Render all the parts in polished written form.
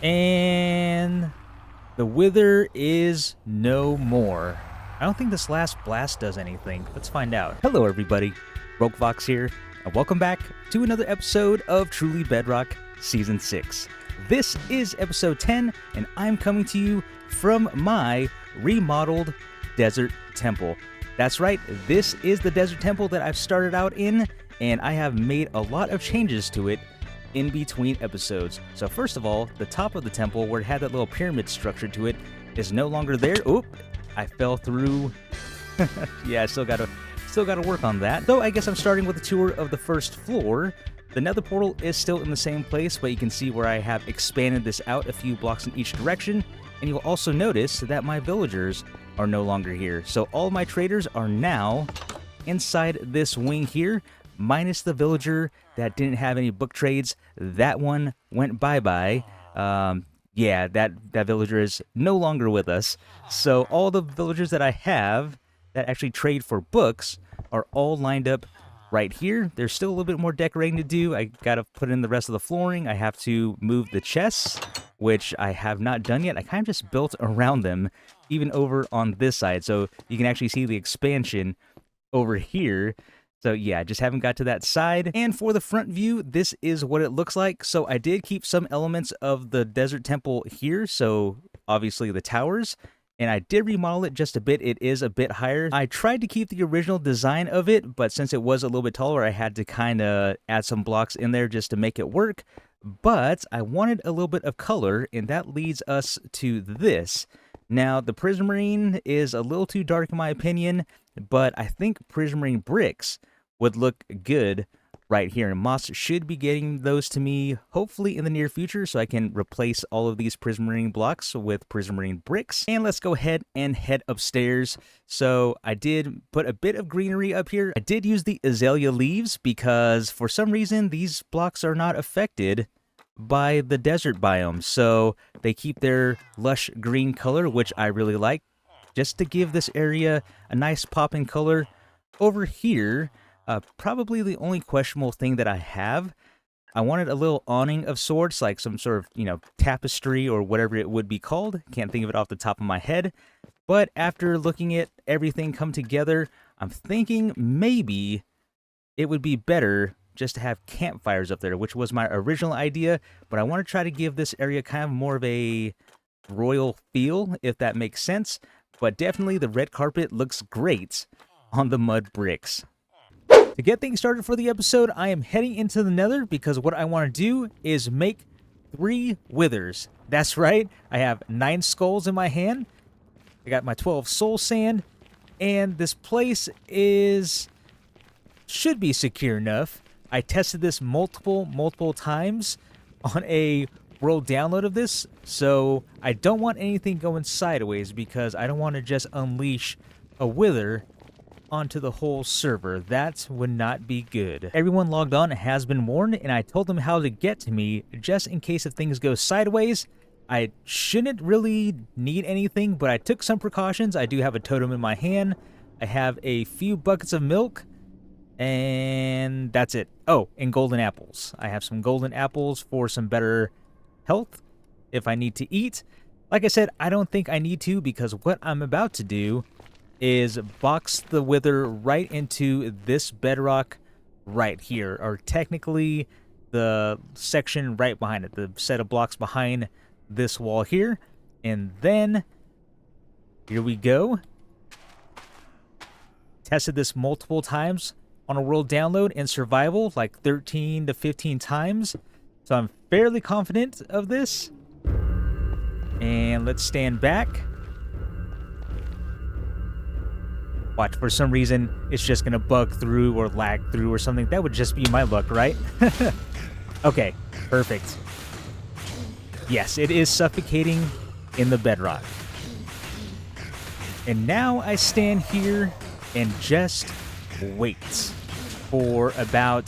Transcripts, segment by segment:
And the wither is no more. I don't think this last blast does anything. Let's find out. Hello everybody, Rokevox here, and welcome back to another episode of Truly Bedrock Season 6. This is episode 10, and I'm coming to you from my remodeled desert temple. That's right, this is the desert temple that I've started out in, and I have made a lot of changes to it in between episodes. So first of all, the top of the temple, where it had that little pyramid structure to it, is no longer there. Oop, I fell through. Yeah, I still gotta work on that. So I guess I'm starting with a tour of the first floor. The nether portal is still in the same place, but you can see where I have expanded this out a few blocks in each direction. And you'll also notice that my villagers are no longer here. So all my traders are now inside this wing here, minus the villager that didn't have any book trades. That one went bye-bye. Yeah, that villager is no longer with us. So all the villagers that I have that actually trade for books are all lined up right here. There's still a little bit more decorating to do. I gotta put in the rest of the flooring. I have to move the chests, which I have not done yet. I kind of just built around them, even over on this side. So you can actually see the expansion over here. So yeah, just haven't got to that side. And for the front view, this is what it looks like. So I did keep some elements of the desert temple here. So obviously the towers. And I did remodel it just a bit. It is a bit higher. I tried to keep the original design of it, but since it was a little bit taller, I had to kind of add some blocks in there just to make it work. But I wanted a little bit of color, and that leads us to this. Now, the prismarine is a little too dark in my opinion, but I think prismarine bricks would look good right here. And Moss should be getting those to me hopefully in the near future, so I can replace all of these prismarine blocks with prismarine bricks. And let's go ahead and head upstairs. So I did put a bit of greenery up here. I did use the azalea leaves because for some reason these blocks are not affected by the desert biome, so they keep their lush green color, which I really like, just to give this area a nice pop in color. Over here, probably the only questionable thing that I have, I wanted a little awning of sorts, like some sort of, tapestry or whatever it would be called. Can't think of it off the top of my head. But after looking at everything come together, I'm thinking maybe it would be better just to have campfires up there, which was my original idea. But I want to try to give this area kind of more of a royal feel, if that makes sense. But definitely the red carpet looks great on the mud bricks. To get things started for the episode, I am heading into the nether because what I want to do is make 3 withers. That's right, I have 9 skulls in my hand. I got my 12 soul sand, and this place should be secure enough. I tested this multiple times on a world download of this, so I don't want anything going sideways because I don't want to just unleash a wither onto the whole server. That would not be good. Everyone logged on has been warned, and I told them how to get to me just in case if things go sideways. I shouldn't really need anything, but I took some precautions. I do have a totem in my hand. I have a few buckets of milk, and that's it. Oh, and golden apples. I have some golden apples for some better health if I need to eat. Like I said, I don't think I need to because what I'm about to do is box the wither right into this bedrock right here, or technically the section right behind it, the set of blocks behind this wall here. And then here we go. Tested this multiple times on a world download and survival, like 13 to 15 times, so I'm fairly confident of this. And let's stand back. Watch, for some reason, it's just gonna bug through or lag through or something. That would just be my luck, right? Okay, perfect. Yes, it is suffocating in the bedrock. And now I stand here and just wait for about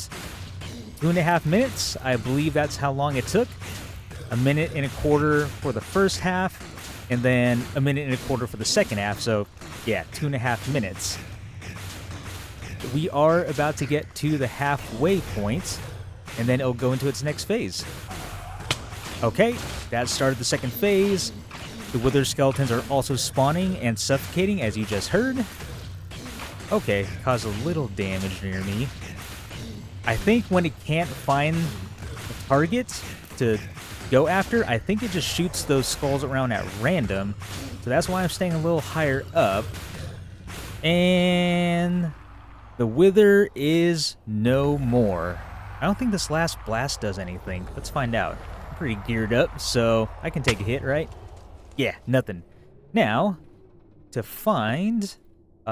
2.5 minutes. I believe that's how long it took. 1.25 minutes for the first half, and then 1.25 minutes for the second half. So yeah, 2.5 minutes. We are about to get to the halfway point, and then it'll go into its next phase. Okay, that started the second phase. The wither skeletons are also spawning and suffocating, as you just heard. Okay, caused a little damage near me. I think when it can't find a target to go after, I think it just shoots those skulls around at random. So that's why I'm staying a little higher up. And the wither is no more. I don't think this last blast does anything. Let's find out. I'm pretty geared up, so I can take a hit, right? Yeah, nothing. Now, to find...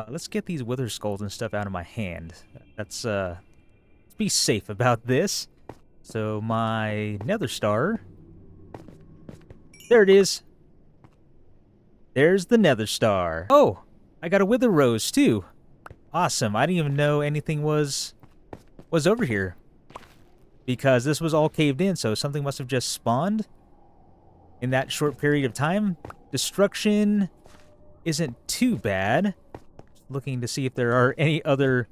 let's get these wither skulls and stuff out of my hand. Let's be safe about this. So my nether star... There it is. There's the nether star. Oh, I got a wither rose too. Awesome. I didn't even know anything was over here, because this was all caved in, so something must have just spawned in that short period of time. Destruction isn't too bad. Looking to see if there are any other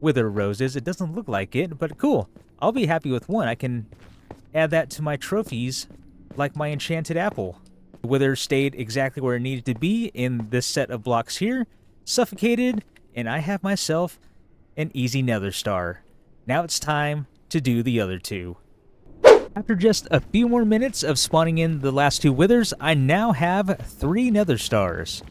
wither roses. It doesn't look like it, but cool. I'll be happy with one. I can add that to my trophies like my enchanted apple. The wither stayed exactly where it needed to be in this set of blocks here, suffocated, and I have myself an easy nether star. Now it's time to do the other two. After just a few more minutes of spawning in the last two withers, I now have 3 nether stars.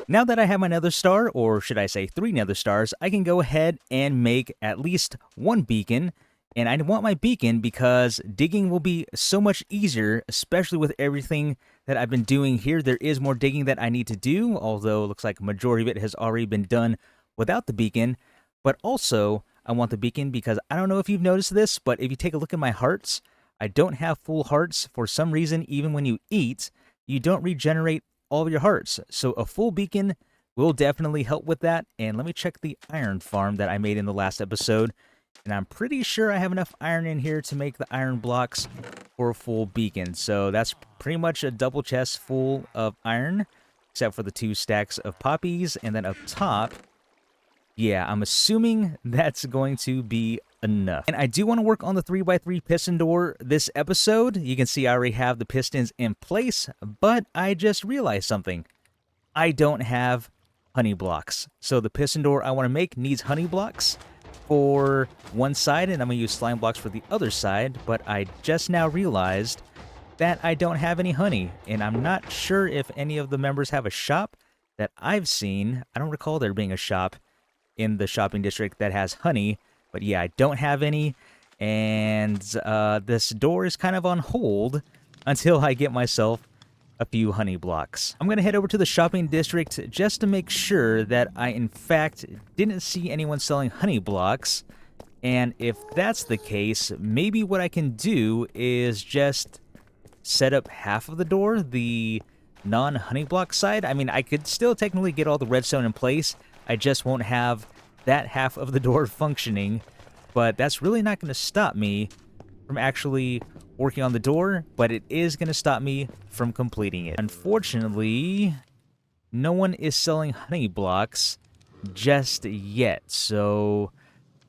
Now that I have my nether star, or should I say 3 nether stars, I can go ahead and make at least 1 beacon. And I want my beacon because digging will be so much easier, especially with everything that I've been doing here. There is more digging that I need to do, although it looks like a majority of it has already been done without the beacon. But also, I want the beacon because I don't know if you've noticed this, but if you take a look at my hearts, I don't have full hearts. For some reason, even when you eat, you don't regenerate all of your hearts. So a full beacon will definitely help with that. And let me check the iron farm that I made in the last episode. And I'm pretty sure I have enough iron in here to make the iron blocks for a full beacon. So that's pretty much a double chest full of iron, except for the 2 stacks of poppies. And then up top, yeah, I'm assuming that's going to be enough. And I do want to work on the 3x3 piston door this episode. You can see I already have the pistons in place, but I just realized something. I don't have honey blocks. So the piston door I want to make needs honey blocks for one side, and I'm going to use slime blocks for the other side, but I just now realized that I don't have any honey, and I'm not sure if any of the members have a shop that I've seen. I don't recall there being a shop in the shopping district that has honey, but yeah, I don't have any, and this door is kind of on hold until I get myself a few honey blocks. I'm going to head over to the shopping district just to make sure that I, in fact, didn't see anyone selling honey blocks. And if that's the case, maybe what I can do is just set up half of the door, the non-honey block side. I mean, I could still technically get all the redstone in place. I just won't have that half of the door functioning. But that's really not going to stop me from actually working on the door, but it is going to stop me from completing it. Unfortunately, no one is selling honey blocks just yet, so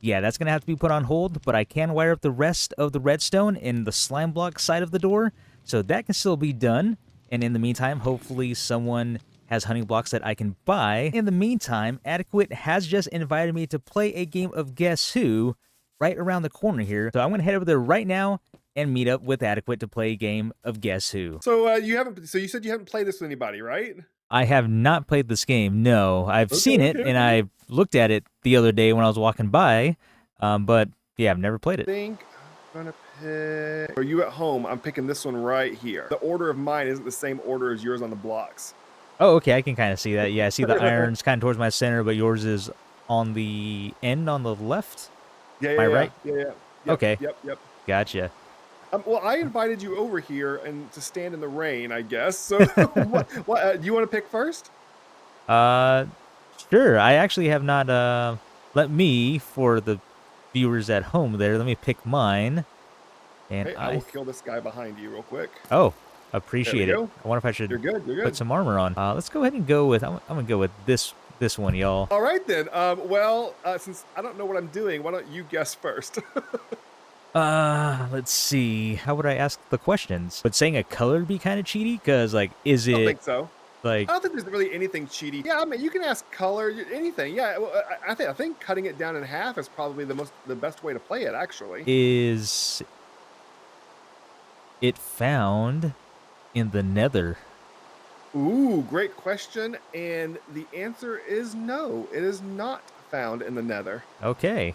yeah, that's going to have to be put on hold, but I can wire up the rest of the redstone in the slime block side of the door, so that can still be done. And in the meantime, hopefully someone has honey blocks that I can buy. In the meantime, Adequate has just invited me to play a game of Guess Who right around the corner here, so I'm going to head over there right now and meet up with Adequate to play a game of Guess Who. So you said you haven't played this with anybody, right? I have not played this game, no. I've seen it, and I looked at it the other day when I was walking by, but yeah, I've never played it. I think I'm gonna pick... Are you at home? I'm picking this one right here. The order of mine isn't the same order as yours on the blocks. Oh, okay, I can kind of see that. Yeah, I see the irons kind of towards my center, but yours is on the end on the left? Yeah, Am I right? Yeah. Yep, okay. Yep. Gotcha. Well, I invited you over here and to stand in the rain, I guess. So, what do you want to pick first? Sure. I actually have not let me, for the viewers at home there, let me pick mine. And hey, I will kill this guy behind you real quick. Oh, appreciate it. Go. I wonder if I should You're good. put some armor on. Let's go ahead and go with, I'm going to go with this one, y'all. All right, then. Since I don't know what I'm doing, why don't you guess first? Let's see. How would I ask the questions? Would saying a color be kind of cheaty? Because, like, is I don't it, think so. like, I don't think there's really anything cheaty. Yeah, I mean, you can ask color, anything. Yeah, well, I think cutting it down in half is probably the best way to play it. Actually. is it found in the nether? Ooh, great question. And the answer is no. It is not found in the nether. Okay.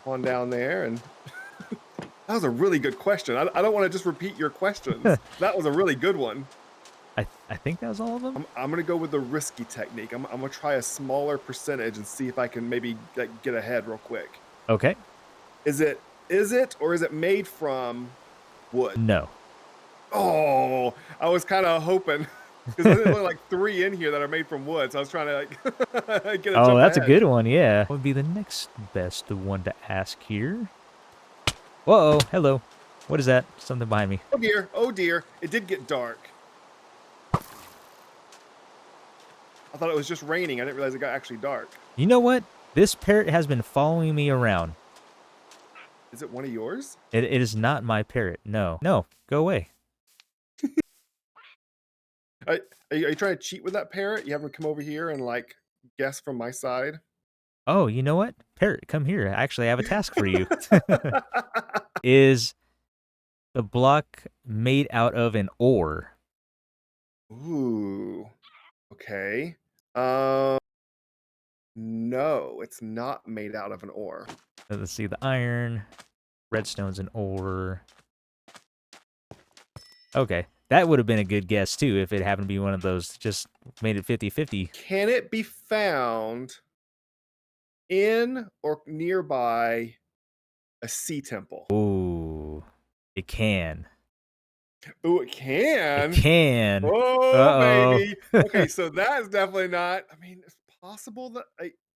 On down there, and that was a really good question. I don't want to just repeat your questions. That was a really good one. I think that was all of them? I'm gonna go with the risky technique. I'm gonna try a smaller percentage and see if I can maybe get ahead real quick. Okay. Is it or is it made from wood? No. Oh, I was kind of hoping because there's only like 3 in here that are made from wood, so I was trying to like get a Oh, jump that's a ahead. good one, yeah. What would be the next best one to ask here? Whoa, hello. What is that? Something behind me. Oh dear, it did get dark. I thought it was just raining. I didn't realize it got actually dark. You know what? This parrot has been following me around. Is it one of yours? It is not my parrot. No. No, go away. Are you trying to cheat with that parrot? You have him come over here and like guess from my side? Oh, you know what? Parrot, come here. Actually, I have a task for you. Is the block made out of an ore? Ooh. Okay. No, it's not made out of an ore. Let's see, the iron. Redstone's an ore. Okay. That would have been a good guess, too, if it happened to be one of those. Just made it 50-50. Can it be found in or nearby a sea temple? Ooh. It can. Ooh, it It can. can. Oh, Uh-oh. baby. Okay, so that is definitely not. I mean, it's possible that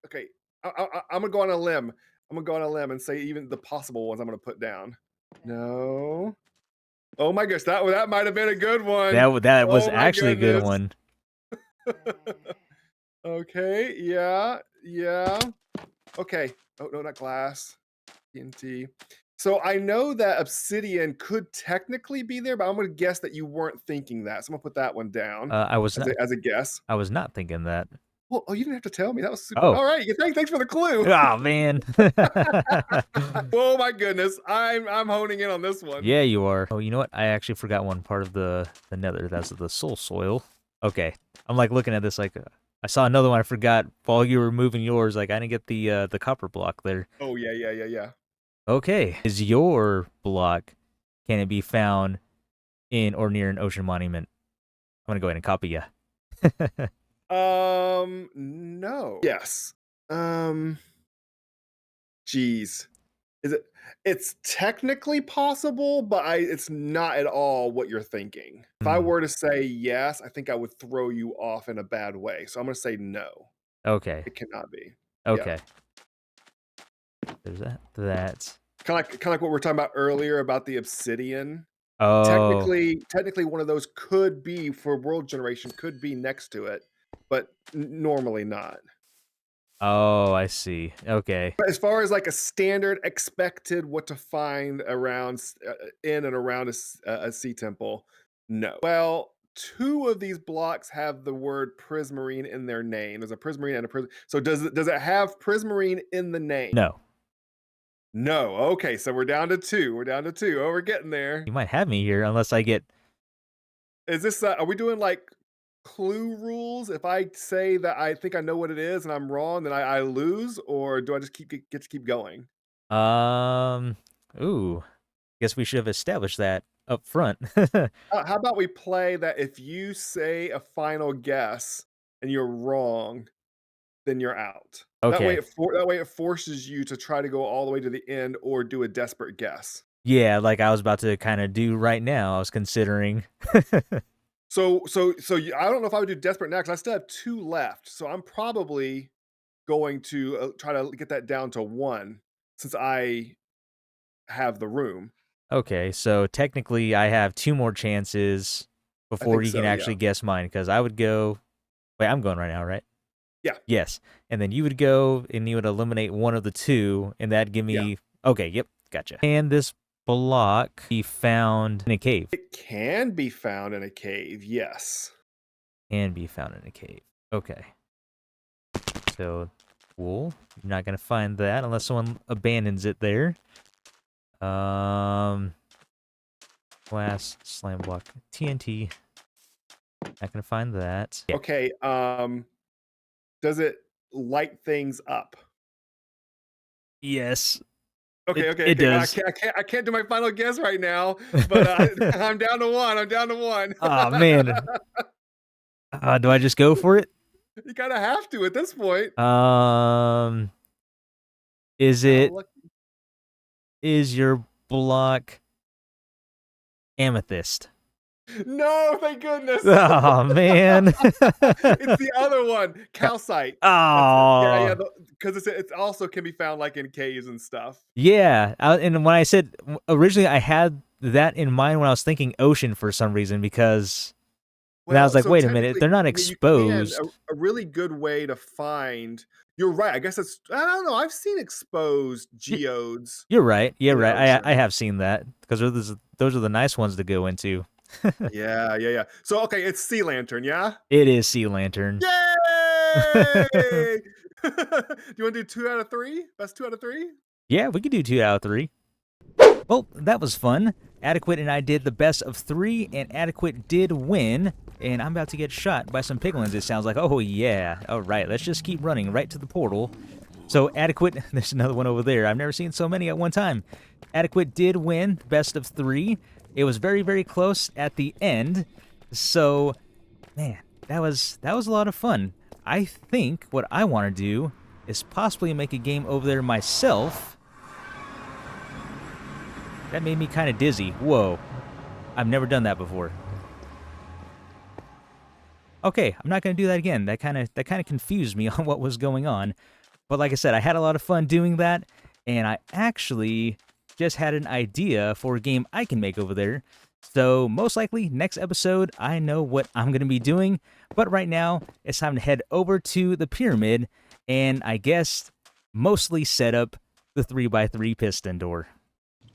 okay. I'm gonna go on a limb. I'm gonna go on a limb and say even the possible ones I'm gonna put down. No. Oh my gosh, that might have been a good one. That was Oh my actually a good goodness. one. Okay, yeah, yeah. Okay. Oh no, not glass. TNT. So I know that obsidian could technically be there, but I'm gonna guess that you weren't thinking that. So I'm gonna put that one down I was not as a guess. I was not thinking that. Well, oh, you didn't have to tell me. That was super. Oh. All right, thanks for the clue. Oh, man. Oh my goodness, I'm honing in on this one. Yeah, you are. Oh, you know what? I actually forgot one part of the nether. That's the soul soil. Okay. I'm like looking at this like I saw another one I forgot while you were moving yours. Like I didn't get the copper block there. Oh yeah. Okay. Is your block, can it be found in or near an ocean monument? I'm gonna go ahead and copy you. No. Yes. Geez. Is it? It's technically possible, but it's not at all what you're thinking. If I were to say yes, I think I would throw you off in a bad way. So I'm gonna say no. Okay. It cannot be. Yeah. Okay. There's that. That. Kind of like what we were talking about earlier about the obsidian. Oh. Technically, one of those could be for world generation, could be next to it, but normally not. Oh, I see. Okay. But as far as like a standard expected what to find around in and around a sea temple, no. Well, 2 of these blocks have the word prismarine in their name. There's a prismarine and a prism. So does it have prismarine in the name? No. No. Okay, so we're down to 2. We're down to 2. Oh, we're getting there. You might have me here unless I get. Is this? Are we doing like clue rules? If I say that I think I know what it is and I'm wrong, then I lose, or do I just get to keep going? Ooh. Guess we should have established that up front. How about we play that if you say a final guess and you're wrong, then you're out. Okay. That way it forces you to try to go all the way to the end or do a desperate guess. Yeah, like I was about to kind of do right now. I was considering. I don't know if I would do desperate now because I still have 2 left. So I'm probably going to try to get that down to 1 since I have the room. Okay, so technically I have 2 more chances I before think you can so, yeah. actually guess mine because I would go. Wait, I'm going right now, right? Yeah. Yes. And then you would go and you would eliminate one of the 2, and that'd give me. Yeah. Okay, yep. Gotcha. And this block be found in a cave. It can be found in a cave, yes. Can be found in a cave. Okay. So, cool. You're not gonna find that unless someone abandons it there. Glass, slime block, TNT. Not gonna find that. Yeah. Okay, does it light things up? Yes. Okay, It does. I can't do my final guess right now, but I'm down to one. I'm down to one. Oh man. Do I just go for it? You kind of have to at this point. Is your block amethyst? No, thank goodness. Oh man. It's the other one, calcite. Oh. Yeah, because it also can be found like in caves and stuff. Yeah, and when I said originally, I had that in mind when I was thinking ocean for some reason because I was like, so wait a minute, they're not exposed. A really good way to find. You're right. I guess it's. I don't know. I've seen exposed geodes. You're right. Yeah, right. I have seen that because those are the nice ones to go into. Yeah. So okay, it's sea lantern. Yeah. It is sea lantern. Yay! Do you want to do 2 out of 3? Best 2 out of 3? Yeah, we could do 2 out of 3. Well, that was fun. Adequate and I did the best of 3, and Adequate did win. And I'm about to get shot by some piglins, it sounds like. Oh, yeah. All right, let's just keep running right to the portal. So, Adequate, there's another one over there. I've never seen so many at one time. Adequate did win best of 3. It was very, very close at the end. So, man, that was a lot of fun. I think what I want to do is possibly make a game over there myself. That made me kind of dizzy. Whoa. I've never done that before. Okay, I'm not going to do that again. That kind of confused me on what was going on. But like I said, I had a lot of fun doing that, and I actually just had an idea for a game I can make over there. So most likely next episode, I know what I'm going to be doing. But right now, it's time to head over to the pyramid and I guess mostly set up the 3x3 piston door.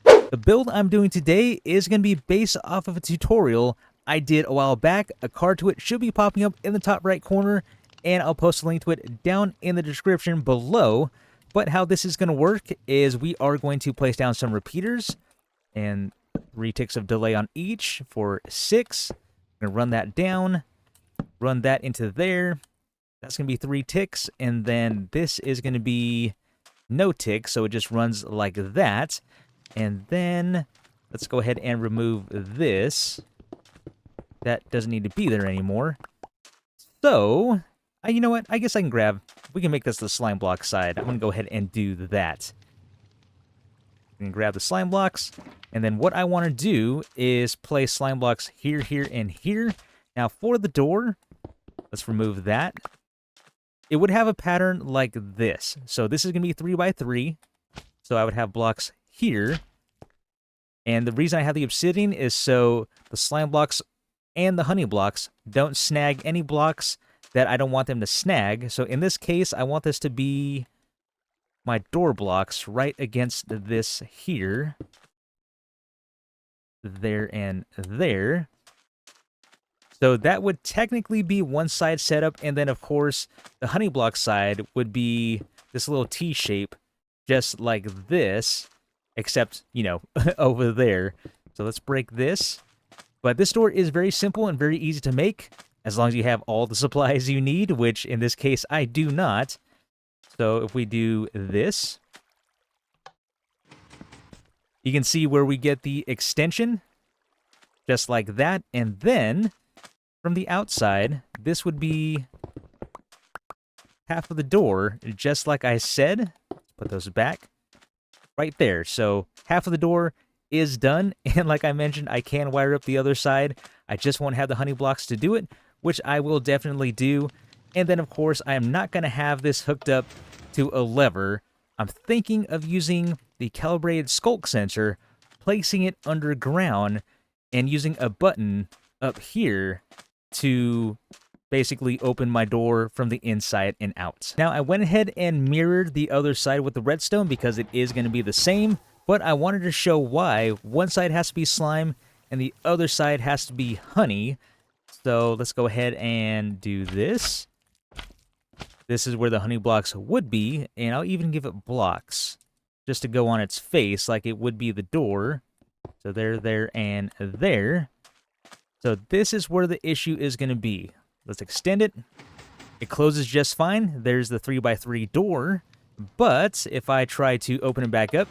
The build I'm doing today is going to be based off of a tutorial I did a while back. A card to it should be popping up in the top right corner, and I'll post a link to it down in the description below. But how this is going to work is we are going to place down some repeaters and 3 ticks of delay on each for 6. I'm going to run that down, run that into there. That's going to be 3 ticks, and then this is going to be no ticks, so it just runs like that. And then let's go ahead and remove this. That doesn't need to be there anymore. So, you know what? I guess I can we can make this the slime block side. I'm going to go ahead and do that. We can grab the slime blocks. And then what I want to do is place slime blocks here, here, and here. Now for the door, let's remove that. It would have a pattern like this. So this is going to be 3x3. So I would have blocks here. And the reason I have the obsidian is so the slime blocks and the honey blocks don't snag any blocks that I don't want them to snag. So in this case, I want this to be my door blocks right against this here. There and there. So that would technically be one side setup, and then of course the honey block side would be this little T shape, just like this, except, you know, over there. So let's break this. But this door is very simple and very easy to make, as long as you have all the supplies you need, which in this case I do not. So if we do this, you can see where we get the extension, just like that. And then from the outside, this would be half of the door, just like I said. Let's put those back right there. So half of the door is done, and like I mentioned, I can wire up the other side. I just won't have the honey blocks to do it, which I will definitely do. And then of course I am not going to have this hooked up to a lever. I'm thinking of using the Calibrated Sculk sensor, placing it underground, and using a button up here to basically open my door from the inside and out. Now I went ahead and mirrored the other side with the redstone because it is going to be the same. but I wanted to show why one side has to be slime and the other side has to be honey. So let's go ahead and do this. This is where the honey blocks would be, and I'll even give it blocks just to go on its face like it would be the door. So there, and there. So this is where the issue is going to be. Let's extend it. It closes just fine. There's the 3x3 door. But if I try to open it back up,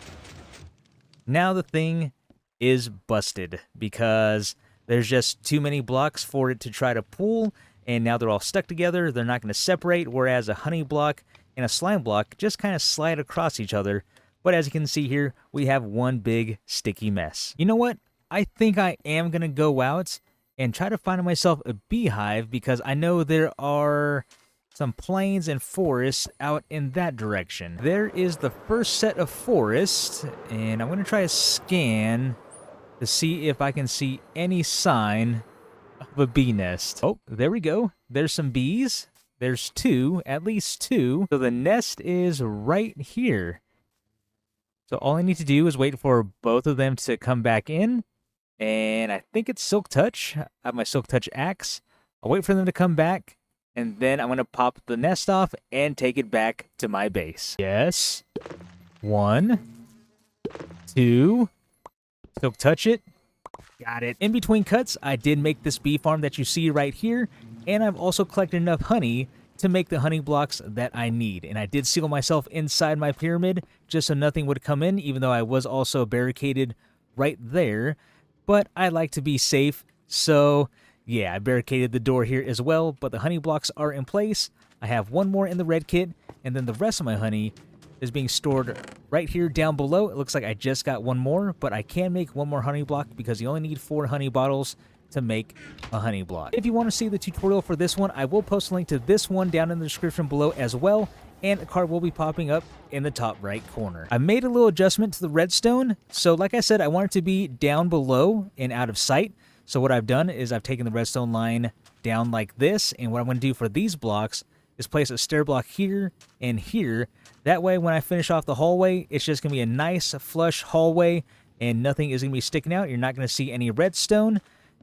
now the thing is busted because there's just too many blocks for it to try to pull, and now they're all stuck together. They're not going to separate, whereas a honey block and a slime block just kind of slide across each other. But as you can see here, we have one big sticky mess. You know what? I think I am going to go out and try to find myself a beehive because I know there are some plains and forests out in that direction. There is the first set of forest, and I'm going to try to scan to see if I can see any sign of a bee nest. Oh, there we go. There's some bees. There's two, at least two. So the nest is right here. So all I need to do is wait for both of them to come back in. And I think it's Silk Touch. I have my Silk Touch axe. I'll wait for them to come back. And then I'm going to pop the nest off and take it back to my base. Yes. 1, 2. Silk Touch it. Got it. In between cuts, I did make this bee farm that you see right here. And I've also collected enough honey to make the honey blocks that I need. And I did seal myself inside my pyramid just so nothing would come in, even though I was also barricaded right there. But I like to be safe, so yeah, I barricaded the door here as well, but the honey blocks are in place. I have one more in the red kit, and then the rest of my honey is being stored right here down below. It looks like I just got one more, but I can make one more honey block because you only need 4 honey bottles to make a honey block. If you want to see the tutorial for this one, I will post a link to this one down in the description below as well, and a card will be popping up in the top right corner. I made a little adjustment to the redstone, so like I said, I want it to be down below and out of sight. So what I've done is I've taken the redstone line down like this, and what I'm going to do for these blocks is place a stair block here and here. That way, when I finish off the hallway, it's just going to be a nice flush hallway, and nothing is going to be sticking out. You're not going to see any redstone.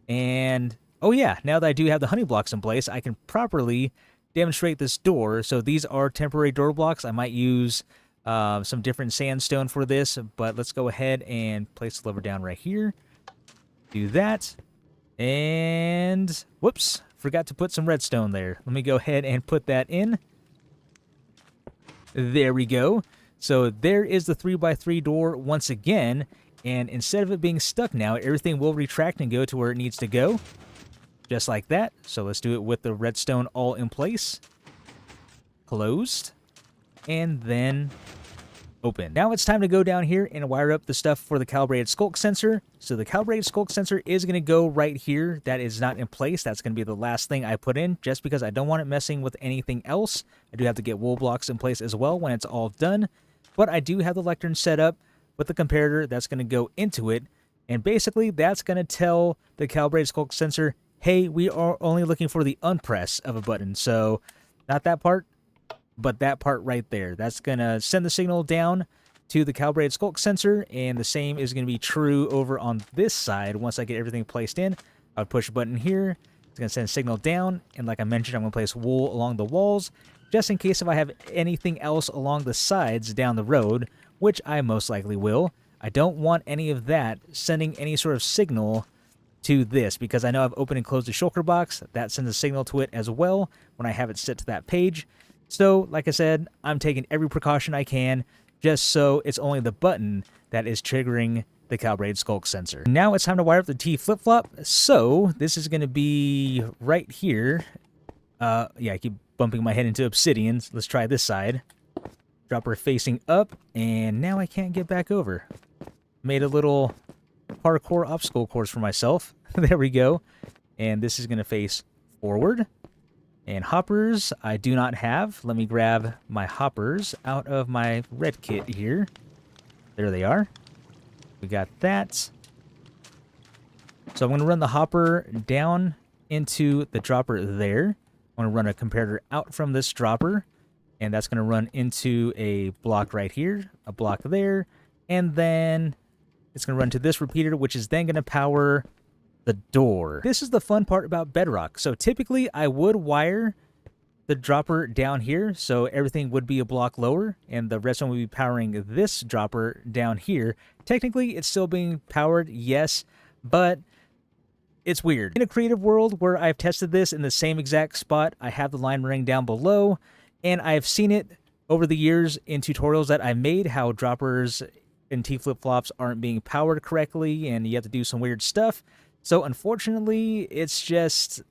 And, oh yeah, now that I do have the honey blocks in place, I can properly demonstrate this door. So these are temporary door blocks. I might use some different sandstone for this, but let's go ahead and place the lever down right here. Do that. And, whoops, forgot to put some redstone there. Let me go ahead and put that in. There we go. So there is the 3x3 door once again. And instead of it being stuck now, everything will retract and go to where it needs to go. Just like that. So let's do it with the redstone all in place. Closed. And then open. Now it's time to go down here and wire up the stuff for the calibrated Sculk sensor. So the calibrated Sculk sensor is going to go right here. That is not in place. That's going to be the last thing I put in just because I don't want it messing with anything else. I do have to get wool blocks in place as well when it's all done. But I do have the lectern set up with the comparator that's going to go into it. And basically that's going to tell the calibrated Sculk sensor, hey, we are only looking for the unpress of a button. So not that part, but that part right there. That's going to send the signal down to the calibrated Sculk sensor, and the same is going to be true over on this side. Once I get everything placed in, I would push a button here. It's going to send a signal down, and like I mentioned, I'm going to place wool along the walls, just in case if I have anything else along the sides down the road, which I most likely will. I don't want any of that sending any sort of signal to this, because I know I've opened and closed the shulker box. That sends a signal to it as well when I have it set to that page. So, like I said, I'm taking every precaution I can just so it's only the button that is triggering the calibrated Sculk sensor. Now it's time to wire up the T flip-flop. So, this is going to be right here. Yeah, I keep bumping my head into obsidian. Let's try this side. Drop her facing up, and now I can't get back over. Made a little parkour obstacle course for myself. There we go. And this is going to face forward. And hoppers I do not have. Let me grab my hoppers out of my red kit here. There they are. We got that. So I'm going to run the hopper down into the dropper there. I'm going to run a comparator out from this dropper. And that's going to run into a block right here, a block there, and then it's going to run to this repeater, which is then going to power the door. This is the fun part about Bedrock. So typically I would wire the dropper down here, so everything would be a block lower, and the redstone would be powering this dropper down here. Technically, it's still being powered, yes, but it's weird. In a creative world where I've tested this in the same exact spot, I have the line running down below, and I've seen it over the years in tutorials that I made, how droppers and T flip-flops aren't being powered correctly, and you have to do some weird stuff. So unfortunately, it's just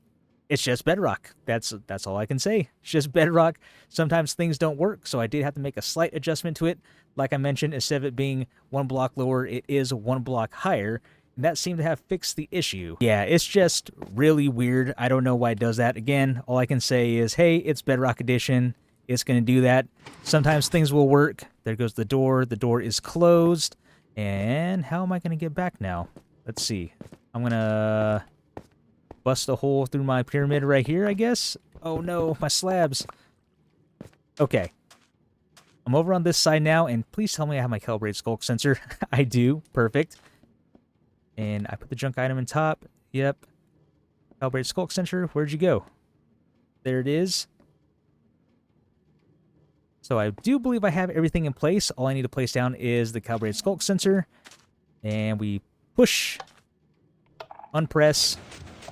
Bedrock. That's all I can say. It's just Bedrock. Sometimes things don't work, so I did have to make a slight adjustment to it. Like I mentioned, instead of it being one block lower, it is one block higher, and that seemed to have fixed the issue. Yeah, it's just really weird. I don't know why it does that. Again, all I can say is, hey, it's Bedrock Edition. It's going to do that. Sometimes things will work. There goes the door. The door is closed. And how am I going to get back now? Let's see. I'm going to bust a hole through my pyramid right here, I guess. Oh no, my slabs. Okay. I'm over on this side now, and please tell me I have my Calibrated Sculk sensor. I do. Perfect. And I put the junk item in top. Yep. Calibrated Sculk sensor. Where'd you go? There it is. So I do believe I have everything in place. All I need to place down is the Calibrated Sculk sensor. And we push, unpress.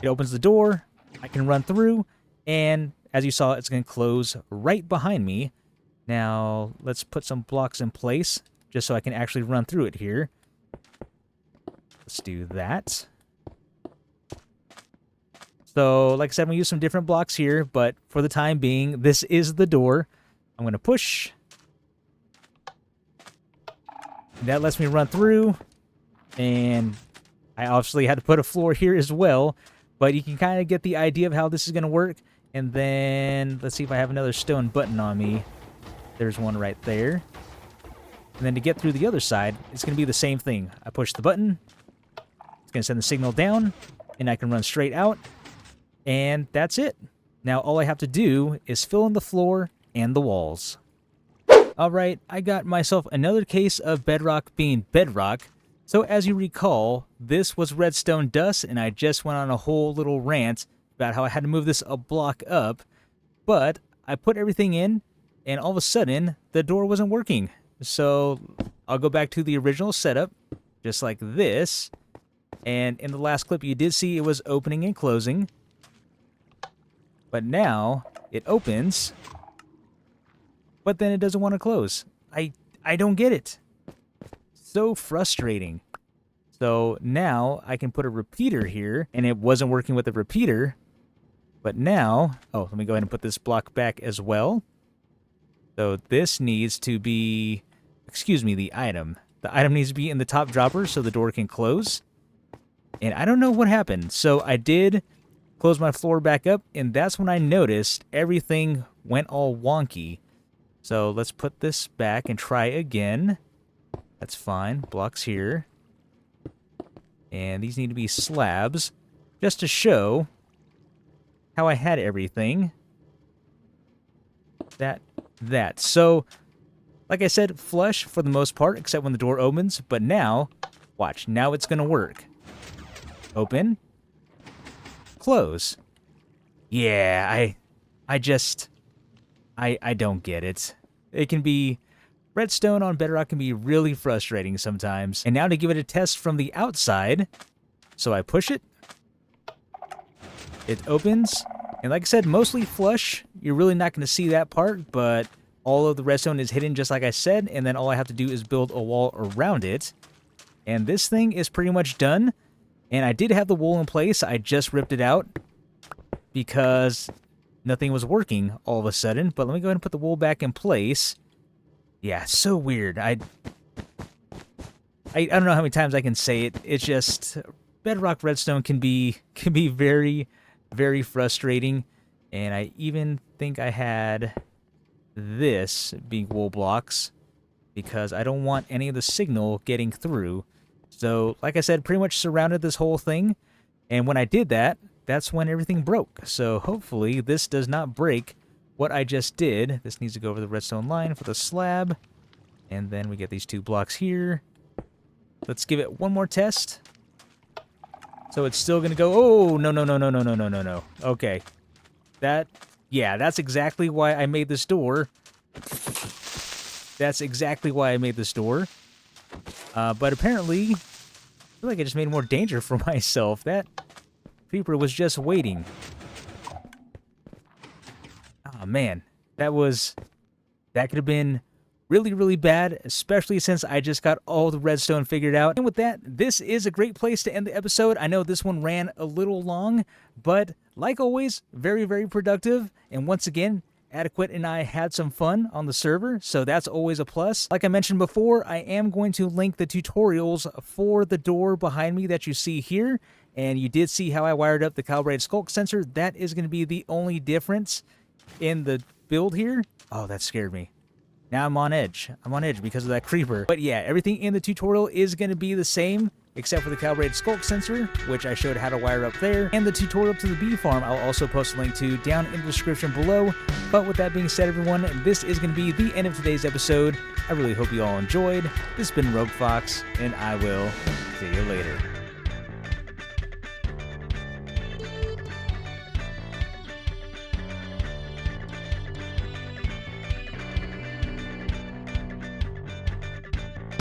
It opens the door. I can run through. And as you saw, it's going to close right behind me. Now, let's put some blocks in place just so I can actually run through it here. Let's do that. So, like I said, I'm going to use some different blocks here, but for the time being, this is the door. I'm going to push. That lets me run through. And I obviously had to put a floor here as well, but you can kind of get the idea of how this is going to work. And then, let's see if I have another stone button on me. There's one right there. And then to get through the other side, it's going to be the same thing. I push the button. It's going to send the signal down, and I can run straight out. And that's it. Now all I have to do is fill in the floor and the walls. Alright, I got myself another case of Bedrock being Bedrock. So as you recall, this was redstone dust, and I just went on a whole little rant about how I had to move this a block up. But I put everything in, and all of a sudden, the door wasn't working. So I'll go back to the original setup, just like this. And in the last clip, you did see it was opening and closing. But now it opens, but then it doesn't want to close. I don't get it. So frustrating. So now I can put a repeater here, and it wasn't working with the repeater. But now, oh, let me go ahead and put this block back as well. So this needs to be, excuse me, the item. The item needs to be in the top dropper so the door can close. And I don't know what happened. So I did close my floor back up, and that's when I noticed everything went all wonky. So let's put this back and try again. That's fine. Blocks here. And these need to be slabs, just to show how I had everything. That. So, like I said, flush for the most part, except when the door opens. But now, watch. Now it's going to work. Open. Close. Yeah, I don't get it. It can be... Redstone on Bedrock can be really frustrating sometimes. And now to give it a test from the outside. So I push it. It opens. And like I said, mostly flush. You're really not going to see that part, but all of the redstone is hidden just like I said. And then all I have to do is build a wall around it. And this thing is pretty much done. And I did have the wool in place. I just ripped it out because nothing was working all of a sudden. But let me go ahead and put the wool back in place. Yeah, so weird. I don't know how many times I can say it. It's just Bedrock Redstone can be very, very frustrating. And I even think I had this being wool blocks because I don't want any of the signal getting through. So, like I said, pretty much surrounded this whole thing. And when I did that, that's when everything broke. So hopefully this does not break what I just did. This needs to go over the redstone line for the slab. And then we get these two blocks here. Let's give it one more test. So it's still gonna go. Oh, no, no, no, no, no, no, no, no, no. Okay. Yeah, that's exactly why I made this door. That's exactly why I made this door. But apparently, I feel like I just made more danger for myself. That creeper was just waiting. Oh, man. That could have been really, really bad, especially since I just got all the redstone figured out. And with that, this is a great place to end the episode. I know this one ran a little long, but like always, very, very productive. And once again, Adequate and I had some fun on the server, so that's always a plus. Like I mentioned before, I am going to link the tutorials for the door behind me that you see here. And you did see how I wired up the Calibrated Sculk sensor. That is going to be the only difference in the build here. Oh, that scared me. Now I'm on edge. I'm on edge because of that creeper. But yeah, everything in the tutorial is going to be the same, except for the Calibrated Sculk sensor, which I showed how to wire up there. And the tutorial to the bee farm, I'll also post a link to down in the description below. But with that being said, everyone, this is going to be the end of today's episode. I really hope you all enjoyed. This has been Rogue Fox, and I will see you later.